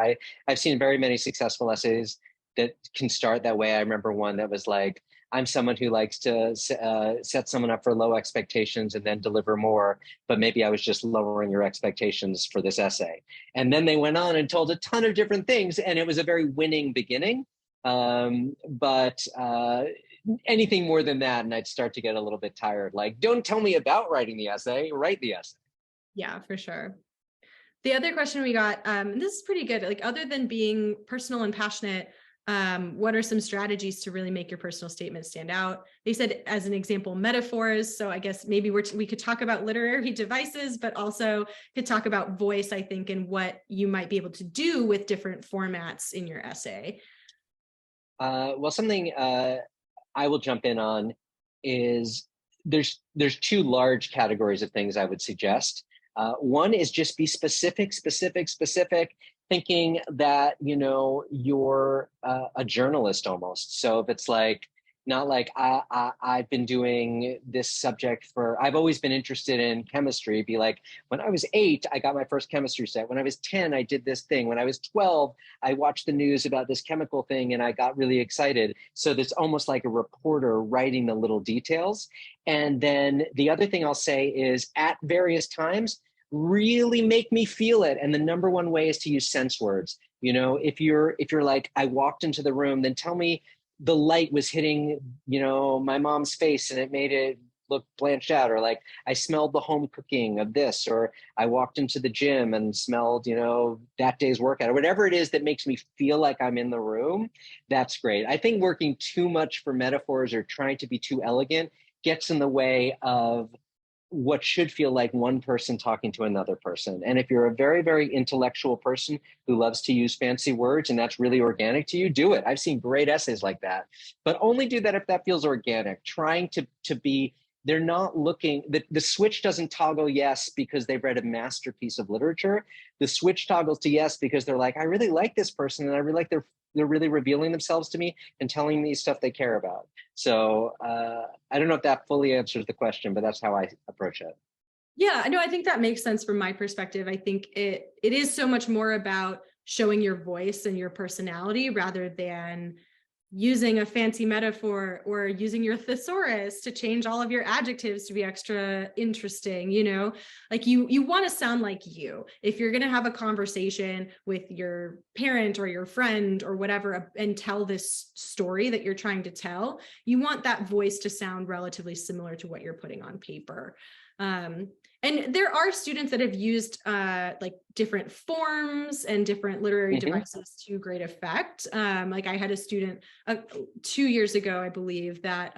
I've seen very many successful essays that can start that way. I remember one that was like, I'm someone who likes to set someone up for low expectations and then deliver more, but maybe I was just lowering your expectations for this essay. And then they went on and told a ton of different things, and it was a very winning beginning. But anything more than that, and I'd start to get a little bit tired. Like, don't tell me about writing the essay, write the essay. Yeah, for sure. The other question we got, and this is pretty good, like other than being personal and passionate, what are some strategies to really make your personal statement stand out? They said, as an example, metaphors. So I guess maybe we could talk about literary devices, but also could talk about voice, I think, and what you might be able to do with different formats in your essay. Well, something I will jump in on is there's two large categories of things I would suggest. One is just be specific, thinking that, you know, you're a journalist almost. So if it's like, not like I've been doing this subject I've always been interested in chemistry, be like, when I was 8, I got my first chemistry set. When I was 10, I did this thing. When I was 12, I watched the news about this chemical thing and I got really excited. So there's almost like a reporter writing the little details. And then the other thing I'll say is, at various times, really make me feel it. And the number one way is to use sense words. You know, if you're like, I walked into the room, then tell me the light was hitting, you know, my mom's face and it made it look blanched out, or like I smelled the home cooking of this, or I walked into the gym and smelled, you know, that day's workout, or whatever it is that makes me feel like I'm in the room. That's great. I think working too much for metaphors or trying to be too elegant gets in the way of what should feel like one person talking to another person. And if you're a very, very intellectual person who loves to use fancy words and that's really organic to you, do it. I've seen great essays like that, but only do that if that feels organic. Trying to be, they're not looking, the switch doesn't toggle yes because they've read a masterpiece of literature. The switch toggles to yes because they're like, I really like this person and I really like they're really revealing themselves to me and telling me stuff they care about. So I don't know if that fully answers the question, but that's how I approach it. Yeah, no, I think that makes sense from my perspective. I think it is so much more about showing your voice and your personality rather than using a fancy metaphor or using your thesaurus to change all of your adjectives to be extra interesting. You know, like you want to sound like you. If you're going to have a conversation with your parent or your friend or whatever and tell this story that you're trying to tell, you want that voice to sound relatively similar to what you're putting on paper. And there are students that have used like different forms and different literary devices to great effect. Like I had a student 2 years ago, I believe, that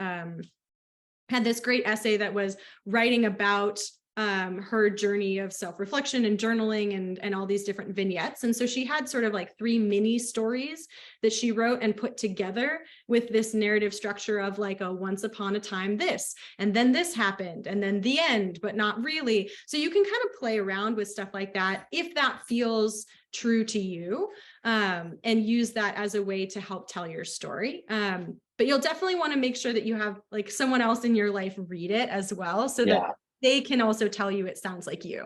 had this great essay that was writing about her journey of self-reflection and journaling and all these different vignettes. And so she had sort of like 3 mini stories that she wrote and put together with this narrative structure of like a once upon a time this, and then this happened, and then the end, but not really. So you can kind of play around with stuff like that if that feels true to you, and use that as a way to help tell your story. But you'll definitely want to make sure that you have like someone else in your life read it as well, so that they can also tell you it sounds like you.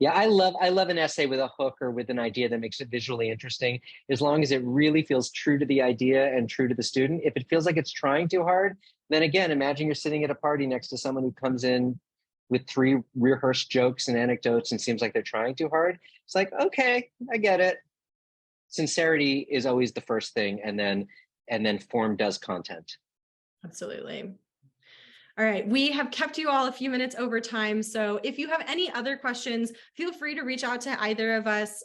Yeah, I love an essay with a hook or with an idea that makes it visually interesting, as long as it really feels true to the idea and true to the student. If it feels like it's trying too hard, then again, imagine you're sitting at a party next to someone who comes in with 3 rehearsed jokes and anecdotes and seems like they're trying too hard. It's like, okay, I get it. Sincerity is always the first thing, and then form does content. Absolutely. All right, we have kept you all a few minutes over time. So if you have any other questions, feel free to reach out to either of us,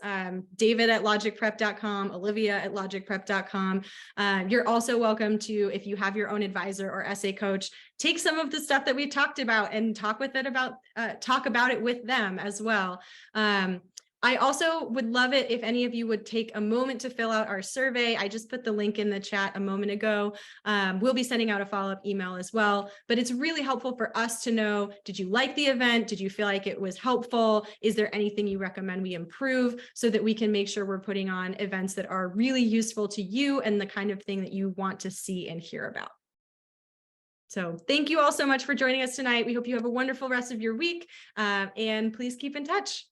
David at logicprep.com, Olivia at logicprep.com. You're also welcome to, if you have your own advisor or essay coach, take some of the stuff that we talked about and talk about it with them as well. I also would love it if any of you would take a moment to fill out our survey. I just put the link in the chat a moment ago. We'll be sending out a follow-up email as well, but it's really helpful for us to know, did you like the event? Did you feel like it was helpful? Is there anything you recommend we improve, so that we can make sure we're putting on events that are really useful to you and the kind of thing that you want to see and hear about. So thank you all so much for joining us tonight. We hope you have a wonderful rest of your week, and please keep in touch.